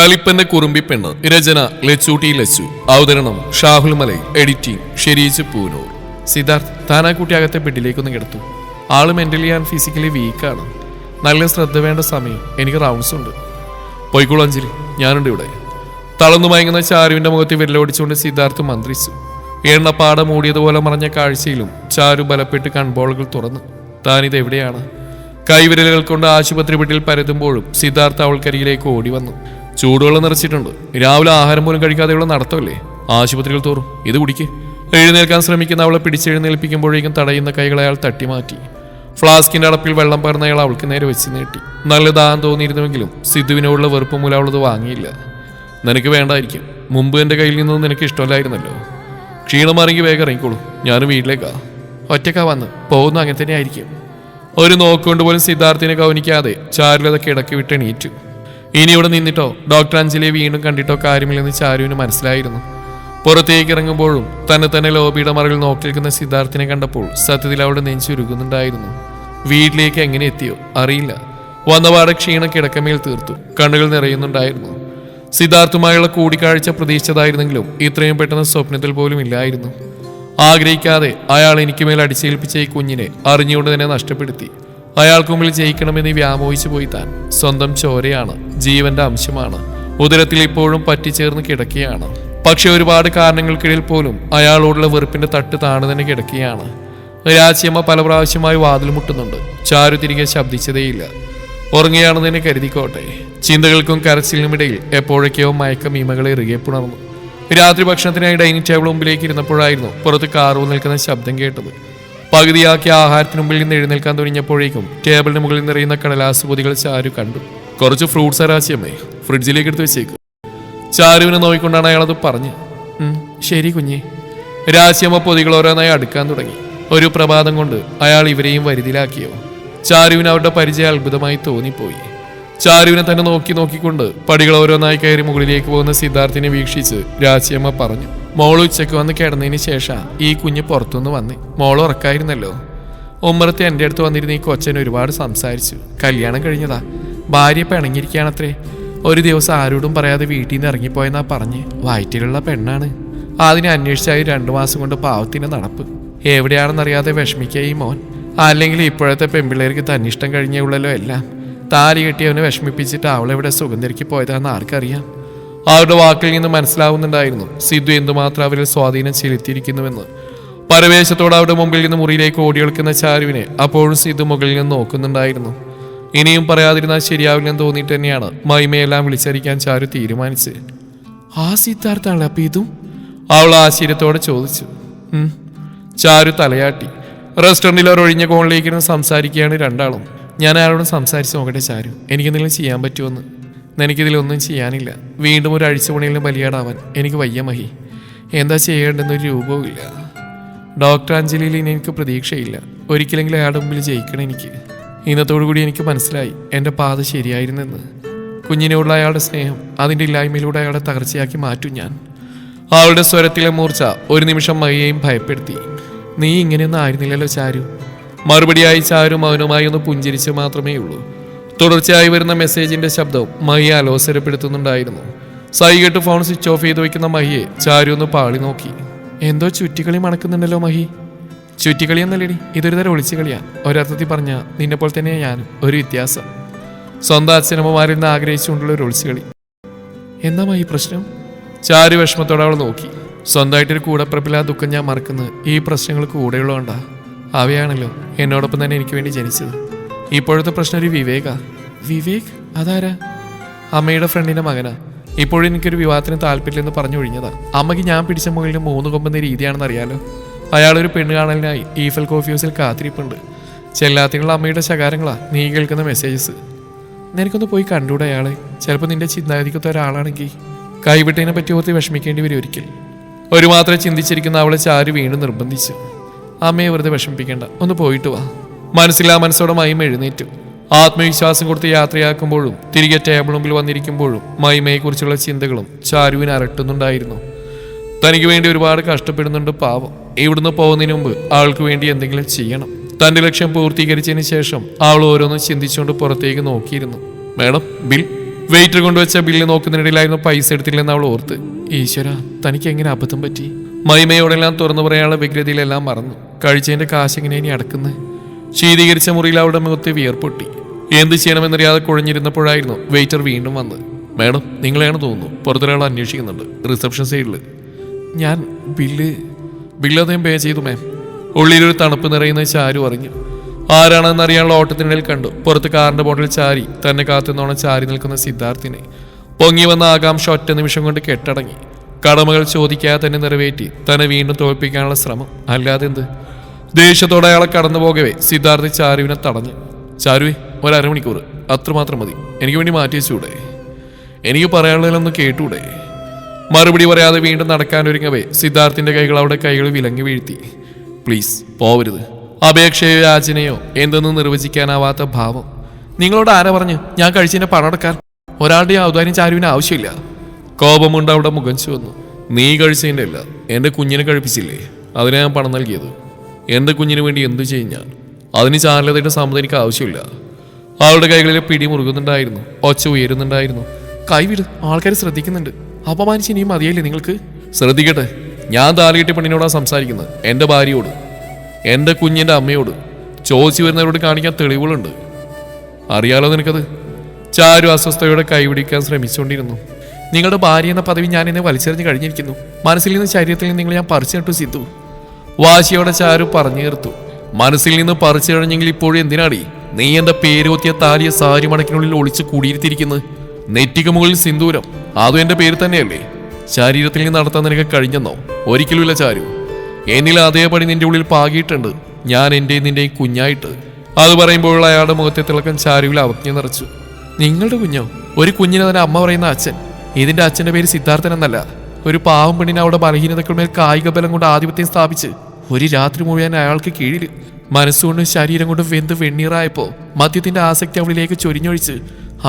കലിപ്പന്റെ കുറുമ്പിപ്പെണ്ണ്. രചന ലച്ചൂട്ടി ലച്ചു. അവതരണം ഷാഹുൽ മലൈ. എഡിറ്റിംഗ് ഷെരീജ് പൂനൂർ. സിദ്ധാർത്ഥ് താനാ കുട്ടി അകത്തെ ബെഡിലേക്കൊന്ന് കിടത്തു. ആള് മെന്റലി ആൻഡ് ഫിസിക്കലി വീക്കാണ്. നല്ല ശ്രദ്ധ വേണ്ട സമയം. എനിക്ക് റൗണ്ട്സ് ഉണ്ട്. പോയിക്കോളൂ അഞ്ജലി, ഞാനുണ്ട് ഇവിടെ. തളർന്നു മയങ്ങുന്ന ചാരുവിന്റെ മുഖത്ത് വിരലോടിച്ചുകൊണ്ട് സിദ്ധാർത്ഥ് മന്ത്രിച്ചു. എണ്ണപ്പാട മൂടിയതുപോലെ മറഞ്ഞ കാഴ്ചയിലും ചാരു ബലപ്പെട്ട് കൺബോളുകൾ തുറന്നു. താനിത് എവിടെയാണ്? കൈവിരലുകൾ കൊണ്ട് ആശുപത്രി വീട്ടിൽ പരതുമ്പോഴും സിദ്ധാർത്ഥ അവൾക്കരികിലേക്ക് ഓടി വന്നു. ചൂടുവെള്ളം നിറച്ചിട്ടുണ്ട്. രാവിലെ ആഹാരം പോലും കഴിക്കാതെയുള്ള നടത്തമല്ലേ? ആശുപത്രികൾ തോറും ഇത് കുടിക്ക്. എഴുന്നേൽക്കാൻ ശ്രമിക്കുന്ന അവളെ പിടിച്ചെഴുന്നേൽപ്പിക്കുമ്പോഴേക്കും തടയുന്ന കൈകൾ അയാൾ തട്ടിമാറ്റി. ഫ്ലാസ്കിന്റെ അടപ്പിൽ വെള്ളം പകർന്ന അയാൾ അവൾക്ക് നേരെ വെച്ച് നീട്ടി. നല്ല ദാഹം തോന്നിയിരുന്നുവെങ്കിലും സിദ്ധുവിനോടുള്ള വെറുപ്പ് മൂലം അവളത് വാങ്ങിയില്ല. നിനക്ക് വേണ്ടായിരിക്കും. മുമ്പ് എൻ്റെ കയ്യിൽ നിന്നൊന്നും നിനക്ക് ഇഷ്ടമല്ലായിരുന്നല്ലോ. ക്ഷീണം മാറിയെങ്കിൽ വേഗം ഇറങ്ങിക്കോളൂ. ഞാനും വീട്ടിലേക്കാ. ഒറ്റക്കാ വന്ന് പോകുന്ന അങ്ങനെ തന്നെ ആയിരിക്കും. ഒരു നോക്കുകൊണ്ട് പോലും സിദ്ധാർത്ഥിനെ കവനിക്കാതെ ചാരുലത കിടക്കി വിട്ടെണീറ്റു. ഇനി ഇവിടെ നിന്നിട്ടോ ഡോക്ടർ അഞ്ജലിയെ വീണ്ടും കണ്ടിട്ടോ കാര്യമില്ലെന്ന് ചാരുവിന് മനസ്സിലായിരുന്നു. പുറത്തേക്ക് ഇറങ്ങുമ്പോഴും തന്നെ ലോബിയുടെ മറവിൽ നോക്കി നിൽക്കുന്ന സിദ്ധാർത്ഥിനെ കണ്ടപ്പോൾ സത്യത്തിൽ അവിടെ നെഞ്ചുരുകുന്നുണ്ടായിരുന്നു. വീട്ടിലേക്ക് എങ്ങനെ എത്തിയോ അറിയില്ല. വന്നപാടെ ക്ഷീണം കിടക്കമേൽ തീർത്തു. കണ്ണുകൾ നിറയുന്നുണ്ടായിരുന്നു. സിദ്ധാർത്ഥുമായുള്ള കൂടിക്കാഴ്ച പ്രതീക്ഷിച്ചതായിരുന്നെങ്കിലും ഇത്രയും പെട്ടെന്ന് സ്വപ്നത്തിൽ പോലും ഇല്ലായിരുന്നു. ആഗ്രഹിക്കാതെ അയാൾ എനിക്ക് മേൽ അടിച്ചേൽപ്പിച്ച ഈ കുഞ്ഞിനെ അറിഞ്ഞുകൊണ്ട് തന്നെ നഷ്ടപ്പെടുത്തി. അയാൾക്ക് മുമ്പിൽ ജയിക്കണമെന്ന് വ്യാമോഹിച്ചു പോയി താൻ. സ്വന്തം ചോരയാണ്, ജീവന്റെ അംശമാണ്. ഉദരത്തിൽ ഇപ്പോഴും പറ്റിച്ചേർന്ന് കിടക്കുകയാണ്. പക്ഷെ ഒരുപാട് കാരണങ്ങൾക്കിടയിൽ പോലും അയാളോടുള്ള വെറുപ്പിന്റെ തട്ട് താണു തന്നെ കിടക്കുകയാണ്. രാച്ചിയമ്മ പല പ്രാവശ്യമായി വാതിൽ മുട്ടുന്നുണ്ട്. ചാരു തിരികെ ശബ്ദിച്ചതേയില്ല. ഉറങ്ങുകയാണെന്ന് തന്നെ കരുതിക്കോട്ടെ. ചിന്തകൾക്കും കരച്ചിലിനുമിടയിൽ എപ്പോഴൊക്കെയോ മയക്കമീമകളെ ഇറുകെ പുണർന്നു. രാത്രി ഭക്ഷണത്തിനായി ഡൈനിങ് ടേബിൾ മുമ്പിലേക്ക് ഇരുന്നപ്പോഴായിരുന്നു പുറത്ത് കാറു നിൽക്കുന്ന ശബ്ദം കേട്ടത്. പകുതിയാക്കിയ ആഹാരത്തിന് മുമ്പിൽ നിന്ന് എഴുന്നേൽക്കാൻ തുടങ്ങിയപ്പോഴേക്കും ടേബിളിന് മുകളിൽ നിറയുന്ന കടലാസ് പൊതികൾ ചാരു കണ്ടു. കുറച്ച് ഫ്രൂട്ട്സ് രാച്ചിയമ്മേ, ഫ്രിഡ്ജിലേക്ക് എടുത്ത് വെച്ചേക്കും. ചാരുവിനെ നോക്കിക്കൊണ്ടാണ് അയാളത് പറഞ്ഞു. ശരി കുഞ്ഞേ. രാച്ചിയമ്മ പൊതികൾ ഓരോന്നായി അടുക്കാൻ തുടങ്ങി. ഒരു പ്രഭാതം കൊണ്ട് അയാൾ ഇവരെയും വരുതിലാക്കിയോ? ചാരുവിന് അവരുടെ പരിചയം അത്ഭുതമായി തോന്നിപ്പോയി. ചാരുവിനെ തന്നെ നോക്കിക്കൊണ്ട് പടികൾ ഓരോന്നായി കയറി മുകളിലേക്ക് പോകുന്ന സിദ്ധാർത്ഥിനെ വീക്ഷിച്ച് രാച്ചിയമ്മ പറഞ്ഞു. മോള് ഉച്ചയ്ക്ക് വന്ന് കിടന്നതിന് ശേഷം ഈ കുഞ്ഞ് പുറത്തുനിന്ന് വന്ന്. മോള് ഉറക്കായിരുന്നല്ലോ. ഉമ്മറത്ത് എൻ്റെ അടുത്ത് വന്നിരുന്ന ഈ കൊച്ചൻ ഒരുപാട് സംസാരിച്ചു. കല്യാണം കഴിഞ്ഞതാ. ഭാര്യ പിണങ്ങിയിരിക്കുകയാണത്രേ. ഒരു ദിവസം ആരോടും പറയാതെ വീട്ടിൽ നിന്ന് ഇറങ്ങിപ്പോയെന്നാ പറഞ്ഞ്. വയറ്റിലുള്ള പെണ്ണാണ്. അതിനെ അന്വേഷിച്ചായി 2 മാസം കൊണ്ട് പാവത്തിന്റെ നടപ്പ്. എവിടെയാണെന്നറിയാതെ വിഷമിക്കുക ഈ മോൻ. അല്ലെങ്കിൽ ഇപ്പോഴത്തെ പെൺപിള്ളേർക്ക് തന്നിഷ്ടം കഴിഞ്ഞേ ഉള്ളല്ലോ എല്ലാം. താലി കെട്ടിയവനെ വിഷമിപ്പിച്ചിട്ട് അവളെവിടെ സുഗന്ധരിക്ക് പോയതാണെന്ന് ആർക്കറിയാം. അവരുടെ വാക്കിൽ നിന്ന് മനസ്സിലാവുന്നുണ്ടായിരുന്നു സിദ്ധു എന്തുമാത്രം അവരിൽ സ്വാധീനം ചെലുത്തിയിരിക്കുന്നുവെന്ന്. പരവേശത്തോടെ അവരുടെ മുമ്പിൽ നിന്ന് മുറിയിലേക്ക് ഓടിയെടുക്കുന്ന ചാരുവിനെ അപ്പോഴും സിദ്ധു മുകളിൽ നിന്ന് നോക്കുന്നുണ്ടായിരുന്നു. ഇനിയും പറയാതിരുന്നാൽ ശരിയാവില്ലെന്ന് തോന്നിയിട്ട് തന്നെയാണ് മഹിമയെല്ലാം വിളിച്ചറിയിക്കാൻ ചാരു തീരുമാനിച്ച്. ആ സിദ്ധാർത്ഥാണ് അപ്പൊ ഇതും? അവൾ ആശ്ചര്യത്തോടെ ചോദിച്ചു. ചാരു തലയാട്ടി. റെസ്റ്റോറൻറ്റിൽ അവർ ഒഴിഞ്ഞ കോണിലേക്ക് സംസാരിക്കുകയാണ് രണ്ടാളും. ഞാൻ അയാളോട് സംസാരിച്ച് നോക്കട്ടെ ചാരു, എനിക്കെന്തെങ്കിലും ചെയ്യാൻ പറ്റുമെന്ന്. എനിക്കിതിലൊന്നും ചെയ്യാനില്ല. വീണ്ടും ഒരു അഴിച്ചുപണിയിലും ബലിയാടാവാൻ എനിക്ക് വയ്യ മഹി. എന്താ ചെയ്യേണ്ടെന്നൊരു രൂപവും ഇല്ല. ഡോക്ടർ അഞ്ജലിയിൽ ഇനി എനിക്ക് പ്രതീക്ഷയില്ല. ഒരിക്കലെങ്കിലും അയാളുടെ മുമ്പിൽ ജയിക്കണം എനിക്ക്. ഇന്നത്തോടുകൂടി എനിക്ക് മനസ്സിലായി എൻ്റെ പാത ശരിയായിരുന്നെന്ന്. കുഞ്ഞിനോടുള്ള അയാളുടെ സ്നേഹം അതിൻ്റെ ഇല്ലായ്മയിലൂടെ അയാളെ തകർച്ചയാക്കി മാറ്റും ഞാൻ. അവളുടെ സ്വരത്തിലെ മൂർച്ച ഒരു നിമിഷം മഹിയെയും ഭയപ്പെടുത്തി. നീ ഇങ്ങനെയൊന്നും ആയിരുന്നില്ലല്ലോ ചാരു. മറുപടിയായി ചാരു മൗനമായി ഒന്ന് പുഞ്ചിരിച്ച് മാത്രമേ ഉള്ളൂ. തുടർച്ചയായി വരുന്ന മെസ്സേജിന്റെ ശബ്ദവും മഹിയെ അലോസരപ്പെടുത്തുന്നുണ്ടായിരുന്നു. സൈകെട്ട് ഫോൺ സ്വിച്ച് ഓഫ് ചെയ്ത് വയ്ക്കുന്ന മഹിയെ ചാരു ഒന്ന് പാളി നോക്കി. എന്തോ ചുറ്റിക്കളി മണക്കുന്നുണ്ടല്ലോ മഹി. ചുറ്റിക്കളി എന്നല്ലേടി, ഇതൊരു തരം ഒളിച്ചു കളിയാ. ഒരർത്ഥത്തിൽ പറഞ്ഞ നിന്നെപ്പോൾ തന്നെയാണ് ഞാനും. ഒരു വ്യത്യാസം. സ്വന്തം അച്ഛനമ്മമാരിൽ നിന്ന് ആഗ്രഹിച്ചുകൊണ്ടുള്ള ഒരു ഒളിച്ചുകളി. എന്താ മഹി പ്രശ്നം? ചാരു വിഷമത്തോടെ അവൾ നോക്കി. സ്വന്തമായിട്ടൊരു കൂടപ്പിറപ്പില്ലാ ദുഃഖം ഞാൻ മറക്കുന്നത് ഈ പ്രശ്നങ്ങൾ കൂടെയുള്ളതുകൊണ്ടാ. അവയാണല്ലോ എന്നോടൊപ്പം തന്നെ എനിക്ക് വേണ്ടി ജനിച്ചത്. ഇപ്പോഴത്തെ പ്രശ്നം ഒരു വിവേകാ. വിവേക്? അതാരാ? അമ്മയുടെ ഫ്രണ്ടിന്റെ മകനാ. ഇപ്പോഴും എനിക്കൊരു വിവാഹത്തിന് താല്പര്യമില്ലെന്ന് പറഞ്ഞു ഒഴിഞ്ഞതാ. അമ്മയ്ക്ക് ഞാൻ പിടിച്ച മുകളിൽ 3 കൊമ്പെന്ന രീതിയാണെന്ന് അറിയാലോ. അയാളൊരു പെണ്ണ് കാണലിനായി ഈഫൽ കോഫി ഹൗസിൽ കാത്തിരിപ്പുണ്ട്. ചെല്ലാത്തിനുള്ള അമ്മയുടെ ശകാരങ്ങളാ നീ കേൾക്കുന്ന മെസ്സേജസ്. നിനക്കൊന്ന് പോയി കണ്ടൂടെ അയാളെ? ചിലപ്പോൾ നിന്റെ ചിന്താഗതിക്കത്ത ഒരാളാണെങ്കിൽ കൈവിട്ടതിനെ പറ്റി ഓർത്ത് വിഷമിക്കേണ്ടി വരും ഒരിക്കൽ. ഒരു മാത്രം ചിന്തിച്ചിരിക്കുന്ന അവളെ ചാരു വീണ്ടും നിർബന്ധിച്ചു. അമ്മയെ വെറുതെ വിഷമിപ്പിക്കേണ്ട, ഒന്ന് പോയിട്ട് വാ. മനസ്സിലാ മനസ്സോടെ മഹിമ എഴുന്നേറ്റു. ആത്മവിശ്വാസം കൊടുത്ത് യാത്രയാക്കുമ്പോഴും തിരികെ ടേബിൾ മുമ്പിൽ വന്നിരിക്കുമ്പോഴും മഹിമയെക്കുറിച്ചുള്ള ചിന്തകളും ചാരുവിനെ അലട്ടുന്നുണ്ടായിരുന്നു. തനിക്ക് വേണ്ടി ഒരുപാട് കഷ്ടപ്പെടുന്നുണ്ട് പാവം. ഇവിടുന്ന് പോകുന്നതിന് മുമ്പ് ആൾക്ക് വേണ്ടി എന്തെങ്കിലും ചെയ്യണം. തന്റെ ലക്ഷ്യം പൂർത്തീകരിച്ചതിന് ശേഷം അവൾ ഓരോന്നും ചിന്തിച്ചുകൊണ്ട് പുറത്തേക്ക് നോക്കിയിരുന്നു. Madam bill. വെയിറ്റർ കൊണ്ടുവച്ച ബില്ല് നോക്കുന്നതിനിടയിലായിരുന്നു പൈസ എടുത്തില്ലെന്ന് അവൾ ഓർത്ത്. ഈശ്വര, തനിക്ക് എങ്ങനെ അബദ്ധം പറ്റി? മൈമയോടെല്ലാം തുറന്നു പറയാനുള്ള വ്യഗ്രതയിലെല്ലാം മറന്നു. കഴിച്ചതിന്റെ കാശ് എങ്ങനെ ഇനി അടക്കുന്നത്? ശീതീകരിച്ച മുറിയിൽ അവളുടെ മുഖത്ത് വിയർപ്പൊട്ടി. എന്ത് ചെയ്യണമെന്നറിയാതെ കുഴഞ്ഞിരുന്നപ്പോഴായിരുന്നു വെയിറ്റർ വീണ്ടും വന്ന്. മാഡം, നിങ്ങളെയാണ് തോന്നുന്നു, പുറത്തൊരാൾ അന്വേഷിക്കുന്നുണ്ട്, റിസപ്ഷൻ സൈഡിൽ. ഞാൻ ബില്ല് അദ്ദേഹം പേ ചെയ്തു മാം. ഉള്ളിലൊരു തണുപ്പ് നിറയുന്ന ചാരു അറിഞ്ഞു. ആരാണെന്നറിയാനുള്ള ഓട്ടത്തിനിടയിൽ കണ്ടു പുറത്ത് കാറിന്റെ ബോട്ടിൽ ചാരി തന്നെ കാത്തുനിന്നോണം ചാരി നിൽക്കുന്ന സിദ്ധാർത്ഥിനെ. പൊങ്ങി വന്ന ആകാംക്ഷ ഒറ്റ നിമിഷം കൊണ്ട് കെട്ടടങ്ങി. കടമകൾ ചോദിക്കാതെ തന്നെ നിറവേറ്റി തന്നെ വീണ്ടും തോൽപ്പിക്കാനുള്ള ശ്രമം, അല്ലാതെ എന്ത്? ദേഷ്യത്തോടെ അയാളെ കടന്നു പോകവേ സിദ്ധാർത്ഥി ചാരുവിനെ തടഞ്ഞു. ചാരുവേ, ഒരമണിക്കൂർ അത്രമാത്രം മതി, എനിക്ക് വേണ്ടി മാറ്റി വെച്ചൂടെ? എനിക്ക് പറയാനുള്ളതിലൊന്ന് കേട്ടൂടെ? മറുപടി പറയാതെ വീണ്ടും നടക്കാനൊരുങ്ങവേ സിദ്ധാർത്ഥിന്റെ കൈകൾ അവിടെ കൈകൾ വിലങ്ങി വീഴ്ത്തി. പ്ലീസ് പോവരുത്. അപേക്ഷയോ യാചനയോ എന്തെന്ന് നിർവചിക്കാനാവാത്ത ഭാവം. നിങ്ങളോട് ആരാ പറഞ്ഞു ഞാൻ കഴിച്ചതിന്റെ പണം അടക്കാൻ? ഒരാളുടെ ഔദാര്യം ചാരുവിന് ആവശ്യമില്ല. കോപമുണ്ട് അവിടെ മുഖം ചുവന്നു. നീ കഴിച്ചതിൻ്റെ അല്ല, എൻ്റെ കുഞ്ഞിനെ കഴിപ്പിച്ചില്ലേ, അതിനെ ഞാൻ പണം നൽകിയത്. എൻ്റെ കുഞ്ഞിന് വേണ്ടി എന്തു ചെയ്യും ഞാൻ? അതിന് ചാനലതയുടെ സമ്മതം എനിക്ക് ആവശ്യമില്ല. അവളുടെ കൈകളിലെ പിടി മുറുകുന്നുണ്ടായിരുന്നു, ഒച്ച ഉയരുന്നുണ്ടായിരുന്നു. കൈവിട്, ആൾക്കാർ ശ്രദ്ധിക്കുന്നുണ്ട്. അപമാനിച്ച് ഇനിയും മതിയല്ലേ നിങ്ങൾക്ക്? ശ്രദ്ധിക്കട്ടെ, ഞാൻ താലികെട്ടി പെണ്ണിനോടാണ് സംസാരിക്കുന്നത്, എൻ്റെ ഭാര്യയോട്, എൻ്റെ കുഞ്ഞിൻ്റെ അമ്മയോട്. ചോദിച്ചു വരുന്നവരോട് കാണിക്കാൻ തെളിവുകളുണ്ട്, അറിയാലോ നിനക്കത്. ചാരു അസ്വസ്ഥയോടെ കൈപിടിക്കാൻ ശ്രമിച്ചുകൊണ്ടിരുന്നു. നിങ്ങളുടെ ഭാര്യ എന്ന പദവി ഞാൻ എന്നെ വലിച്ചെറിഞ്ഞ് കഴിഞ്ഞിരിക്കുന്നു. മനസ്സിൽ നിന്ന് ശരീരത്തിൽ നിന്ന് നിങ്ങൾ ഞാൻ പറിച്ചു നട്ടു സിദ്ധു. വാശിയോടെ ചാരു പറഞ്ഞു തീർത്തു. മനസ്സിൽ നിന്ന് പറിച്ചു കഴിഞ്ഞെങ്കിൽ ഇപ്പോഴും എന്തിനാടി നീ എൻ്റെ പേരോത്തിയ താലിയ സാരി മടക്കിനുള്ളിൽ ഒളിച്ച് കൂടിയിരുത്തിയിരിക്കുന്നത്? നെറ്റിക്ക് മുകളിൽ സിന്ദൂരം, അതും എൻ്റെ പേര് തന്നെയല്ലേ? ശരീരത്തിൽ നിന്ന് നടത്താൻ നിനക്ക് കഴിഞ്ഞെന്നോ? ഒരിക്കലുമില്ല ചാരു. എന്നിൽ അതേപടി നിന്റെ ഉള്ളിൽ പാകിയിട്ടുണ്ട് ഞാൻ, എൻ്റെയും നിന്റെയും കുഞ്ഞായിട്ട്. അത് പറയുമ്പോൾ അയാളുടെ മുഖത്തെ തിളക്കം ചാരുവിൽ അവജ്ഞ നിറച്ചു. നിങ്ങളുടെ കുഞ്ഞോ? ഒരു കുഞ്ഞിനെ തന്നെ അമ്മ പറയുന്ന അച്ഛൻ. ഇതിന്റെ അച്ഛന്റെ പേര് സിദ്ധാർത്ഥൻ എന്നല്ല. ഒരു പാവം പെണ്ണിനെ അവിടെ ബലഹീനതകളുമേൽ കായിക ബലം കൊണ്ട് ആധിപത്യം സ്ഥാപിച്ച് ഒരു രാത്രി മുഴുവൻ അയാൾക്ക് കീഴിൽ മനസ്സുകൊണ്ടും ശരീരം കൊണ്ടും വെന്ത് വെണ്ണീറായപ്പോ മദ്യത്തിന്റെ ആസക്തി അവളിലേക്ക് ചൊരിഞ്ഞൊഴിച്ച്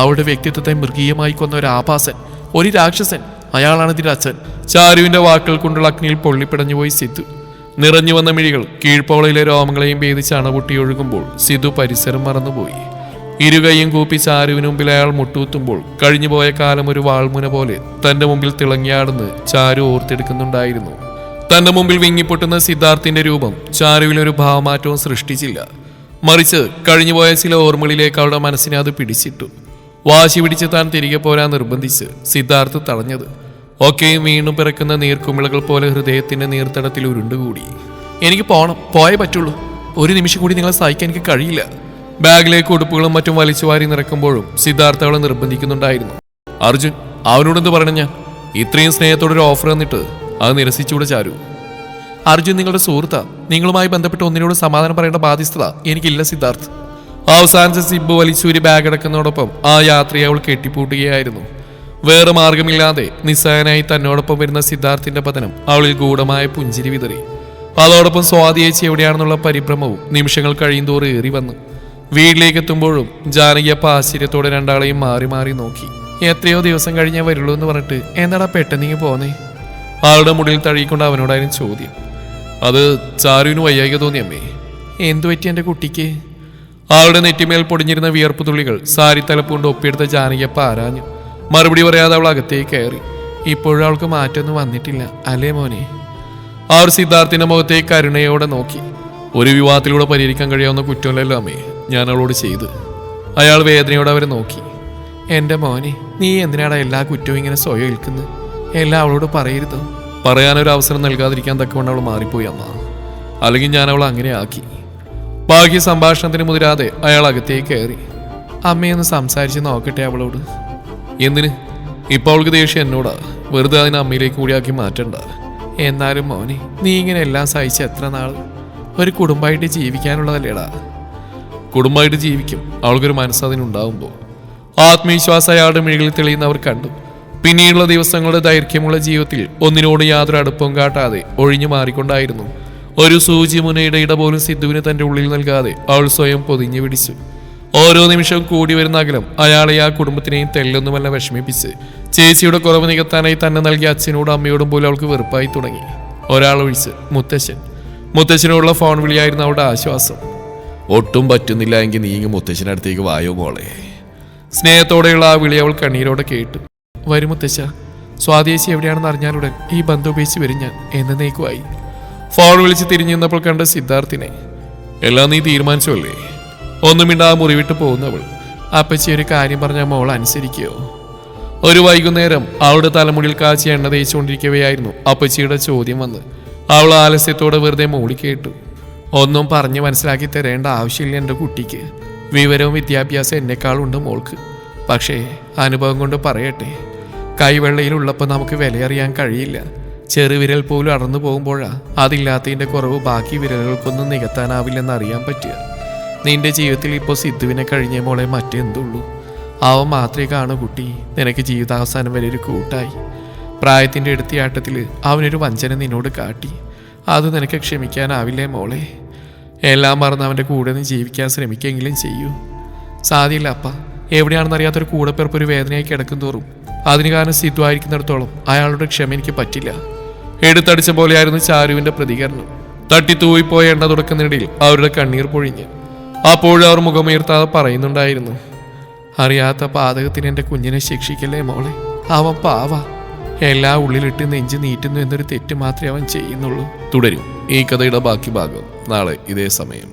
അവളുടെ വ്യക്തിത്വത്തെ മൃഗീയമായി കൊന്ന ഒരു ആഭാസൻ, ഒരു രാക്ഷസൻ, അയാളാണ് ഇതിന്റെ അച്ഛൻ. ചാരുവിന്റെ വാക്കുകൾ കൊണ്ടുള്ള അഗ്നിയിൽ പൊള്ളിപ്പിടഞ്ഞുപോയി സിദ്ധു. നിറഞ്ഞു വന്ന മിഴികൾ കീഴ്പ്പോളയിലെ രോമങ്ങളെയും ഭേദിച്ച് അണപൊട്ടി ഒഴുകുമ്പോൾ സിദ്ധു പരിസരം മറന്നുപോയി. ഇരുകൈയും കൂപ്പി ചാരുവിന് മുമ്പിൽ അയാൾ മുട്ടുകുത്തുമ്പോൾ കഴിഞ്ഞുപോയ കാലം ഒരു വാൾമുന പോലെ തന്റെ മുമ്പിൽ തിളങ്ങിയാടുന്ന് ചാരു ഓർത്തെടുക്കുന്നുണ്ടായിരുന്നു. തന്റെ മുമ്പിൽ വിങ്ങിപ്പൊട്ടുന്ന സിദ്ധാർത്ഥിന്റെ രൂപം ചാരുവിലൊരു ഭാവമാറ്റവും സൃഷ്ടിച്ചില്ല. മറിച്ച് കഴിഞ്ഞുപോയ ചില ഓർമ്മകളിലേക്ക് അവളുടെ മനസ്സിനെ അത് പിടിച്ചിട്ടു. വാശി പിടിച്ച് താൻ തിരികെ പോരാൻ നിർബന്ധിച്ച് സിദ്ധാർത്ഥ് തടഞ്ഞത് ഒക്കെയും വീണ്ടും പിറക്കുന്ന നീർക്കുമിളകൾ പോലെ ഹൃദയത്തിന്റെ നീർത്തടത്തിൽ ഉരുണ്ടുകൂടി. എനിക്ക് പോണം, പോയേ പറ്റുള്ളൂ. ഒരു നിമിഷം കൂടി നിങ്ങളെ സഹിക്കാൻ എനിക്ക് കഴിയില്ല. ബാഗിലേക്ക് ഉടുപ്പുകളും മറ്റും വലിച്ചു വാരി നിറക്കുമ്പോഴും സിദ്ധാർത്ഥ അവളെ നിർബന്ധിക്കുന്നുണ്ടായിരുന്നു. അർജുൻ, അവനോടെന്ത് പറയണം ഞാൻ? ഇത്രയും സ്നേഹത്തോടൊരു ഓഫർ തന്നിട്ട് അത് നിരസിച്ചുകൂടെ ചാരു? അർജുൻ നിങ്ങളുടെ സുഹൃത്താ. നിങ്ങളുമായി ബന്ധപ്പെട്ട് ഒന്നിനോട് സമാധാനം പറയേണ്ട ബാധ്യസ്ഥത എനിക്കില്ല സിദ്ധാർത്ഥ്. അവസാനത്തെ സിബ് വലിച്ചൂരി ബാഗ് അടക്കുന്നതോടൊപ്പം ആ യാത്രയെ അവൾ കെട്ടിപ്പൂട്ടുകയായിരുന്നു. വേറെ മാർഗമില്ലാതെ നിസ്സഹായനായി തന്നോടൊപ്പം വരുന്ന സിദ്ധാർത്ഥിന്റെ പതനം അവളിൽ ഗൂഢമായ പുഞ്ചിരി വിതറി. അതോടൊപ്പം സ്വാതിയേച്ചി എവിടെയാണെന്നുള്ള പരിഭ്രമവും നിമിഷങ്ങൾ കഴിയുന്തോറും ഏറി വന്നു. വീട്ടിലേക്ക് എത്തുമ്പോഴും ജാനകിയപ്പ ആശ്ചര്യത്തോടെ രണ്ടാളെയും മാറി മാറി നോക്കി. എത്രയോ ദിവസം കഴിഞ്ഞാൽ വരുള്ളൂ എന്ന് പറഞ്ഞിട്ട് എന്താടാ പെട്ടെന്ന് പോന്നേ? ആളുടെ മുടിയിൽ തഴുകിക്കൊണ്ട് അവനോടായിരുന്നു ചോദ്യം. അത് ചാരുവിന് വയ്യായിക തോന്നി അമ്മേ. എന്തു പറ്റി എൻ്റെ കുട്ടിക്ക്? ആളുടെ നെറ്റിമേൽ പൊടിഞ്ഞിരുന്ന വിയർപ്പ് തുള്ളികൾ സാരി തലപ്പുകൊണ്ട് ഒപ്പിയെടുത്ത ജാനകിയപ്പ ആരാഞ്ഞു. മറുപടി പറയാതെ അവൾ അകത്തേക്ക് കയറി. ഇപ്പോഴും അവൾക്ക് മാറ്റമൊന്നും വന്നിട്ടില്ല അല്ലേ മോനെ? അവർ സിദ്ധാർത്ഥിന്റെ മുഖത്തേക്ക് കരുണയോടെ നോക്കി. ഒരു വിവാഹത്തിലൂടെ പരിഹരിക്കാൻ കഴിയാവുന്ന കുറ്റമല്ലല്ലോ അമ്മേ ഞാൻ അവളോട് ചെയ്ത്. അയാൾ വേദനയോടെ അവരെ നോക്കി. എൻ്റെ മോനെ, നീ എന്തിനാടാ എല്ലാ കുറ്റവും ഇങ്ങനെ സ്വയം ഏൽക്കുന്നത്? എല്ലാം അവളോട് പറയരുതോ? പറയാനൊരു അവസരം നൽകാതിരിക്കാൻ തക്കവണ്ണം അവൾ മാറിപ്പോയി അമ്മ. അല്ലെങ്കിൽ ഞാൻ അവൾ അങ്ങനെ ആക്കി. ബാക്കി സംഭാഷണത്തിന് മുതിരാതെ അയാൾ അകത്തേക്ക് കയറി. അമ്മയൊന്ന് സംസാരിച്ച് നോക്കട്ടെ അവളോട്. എന്തിന്? ഇപ്പൊ അവൾക്ക് ദേഷ്യം എന്നോടാ. വെറുതെ അതിനെ അമ്മയിലേക്ക് കൂടിയാക്കി മാറ്റണ്ട. എന്നാലും മോനെ, നീ ഇങ്ങനെ എല്ലാം സഹിച്ച് എത്ര നാൾ? ഒരു കുടുംബമായിട്ട് ജീവിക്കാനുള്ളതല്ലേടാ. കുടുംബമായിട്ട് ജീവിക്കും അവൾക്കൊരു മനസ്സതിനുണ്ടാവുമ്പോൾ. ആത്മവിശ്വാസം അയാളുടെ മിഴികളിൽ തെളിയുന്നവർ കണ്ടു. പിന്നീടുള്ള ദിവസങ്ങളുടെ ദൈർഘ്യമുള്ള ജീവിതത്തിൽ ഒന്നിനോട് യാതൊരു അടുപ്പവും കാട്ടാതെ ഒഴിഞ്ഞു മാറിക്കൊണ്ടായിരുന്നു. ഒരു സൂചി മുനയുടെ ഇട പോലും സിദ്ധുവിന് തന്റെ ഉള്ളിൽ നൽകാതെ അവൾ സ്വയം പൊതിഞ്ഞു പിടിച്ചു. ഓരോ നിമിഷവും കൂടി വരുന്ന അകലം അയാളെ ആ കുടുംബത്തിനെയും തെല്ലൊന്നുമല്ല വിഷമിപ്പിച്ച് ചേച്ചിയുടെ കുറവ് നികത്താനായി തന്നെ നൽകിയ അച്ഛനോടും അമ്മയോടും പോലും അവൾക്ക് വെറുപ്പായി തുടങ്ങി. ഒരാളൊഴിച്ച് മുത്തശ്ശനോടുള്ള ഫോൺ വിളിയായിരുന്നു അവളുടെ ആശ്വാസം. ഒട്ടും പറ്റുന്നില്ല എങ്കിൽ നീങ്ങി മുത്തശ്ശനടുത്തേക്ക് വായോ മോളെ. സ്നേഹത്തോടെയുള്ള ആ വിളി അവൾ കണ്ണീരോടെ കേട്ടു. വരും മുത്തശ്ശ, സ്വാദേശി എവിടെയാണെന്ന് അറിഞ്ഞാലുടൻ ഈ ബന്ധം ഉപേക്ഷിച്ച് വരും ഞാൻ എന്നേക്കുമായി. ഫോൺ വിളിച്ച് തിരിഞ്ഞു നിന്നപ്പോൾ കണ്ട സിദ്ധാർത്ഥിനെ. എല്ലാം നീ തീരുമാനിച്ചല്ലേ? ഒന്നുമിണ്ടാ മുറിവിട്ട് പോകുന്നവൾ. അപ്പച്ചി ഒരു കാര്യം പറഞ്ഞ മോൾ അനുസരിക്കുകയോ? ഒരു വൈകുന്നേരം അവളുടെ തലമുടിയിൽ കാച്ചി എണ്ണ തേച്ചുകൊണ്ടിരിക്കവെയായിരുന്നു അപ്പച്ചിയുടെ ചോദ്യം വന്ന്. അവൾ ആലസ്യത്തോടെ വെറുതെ മൂളി കേട്ടു. ഒന്നും പറഞ്ഞ് മനസ്സിലാക്കി തരേണ്ട ആവശ്യമില്ല എൻ്റെ കുട്ടിക്ക്. വിവരവും വിദ്യാഭ്യാസം എന്നെക്കാളുണ്ട് മോൾക്ക്. പക്ഷേ അനുഭവം കൊണ്ട് പറയട്ടെ, കൈവെള്ളയിലുള്ളപ്പോൾ നമുക്ക് വിലയറിയാൻ കഴിയില്ല. ചെറുവിരൽ പോലും അടർന്നു പോകുമ്പോഴാ അതില്ലാത്തതിൻ്റെ കുറവ് ബാക്കി വിരലുകൾക്കൊന്നും നികത്താനാവില്ലെന്ന് അറിയാൻ പറ്റുക. നിന്റെ ജീവിതത്തിൽ ഇപ്പോൾ സിദ്ധുവിനെ കഴിഞ്ഞ മോളെ മറ്റെന്തുള്ളൂ? അവൻ മാത്രമേ കാണൂ കുട്ടി. നിനക്ക് ജീവിതാവസാനം വരെ ഒരു കൂട്ടായി. പ്രായത്തിൻ്റെ എടുത്തിയാട്ടത്തിൽ അവനൊരു വഞ്ചന നിന്നോട് കാട്ടി. അത് നിനക്ക് ക്ഷമിക്കാനാവില്ലേ മോളെ? എല്ലാം മറന്ന് അവൻ്റെ കൂടെ നീ ജീവിക്കാൻ ശ്രമിക്കെങ്കിലും ചെയ്യൂ. സാധ്യമില്ല അപ്പ. എവിടെയാണെന്നറിയാത്തൊരു കൂടെപ്പിറപ്പ് ഒരു വേദനയായി കിടക്കും തോറും അതിന് കാരണം സിദ്ധു ആയിരിക്കുന്നിടത്തോളം അയാളുടെ ക്ഷമ എനിക്ക് പറ്റില്ല. എടുത്തടിച്ച പോലെയായിരുന്നു ചാരുവിൻ്റെ പ്രതികരണം. തട്ടിത്തൂയിപ്പോയ എണ്ണ തുടക്കുന്നതിനിടയിൽ അവരുടെ കണ്ണീർ പൊഴിഞ്ഞ്. അപ്പോഴും അവർ മുഖമുയർത്താതെ പറയുന്നുണ്ടായിരുന്നു, അറിയാത്ത പാതകത്തിന് എൻ്റെ കുഞ്ഞിനെ ശിക്ഷിക്കല്ലേ മോളെ. അവൻ പാവ. എല്ലാ ഉള്ളിലിട്ട് നെഞ്ച് നീറ്റുന്നു എന്നൊരു തെറ്റ് മാത്രമേ അവൻ ചെയ്യുന്നുള്ളൂ. തുടരും ഈ കഥയുടെ ബാക്കി ഭാഗം നാളെ ഇതേ സമയം.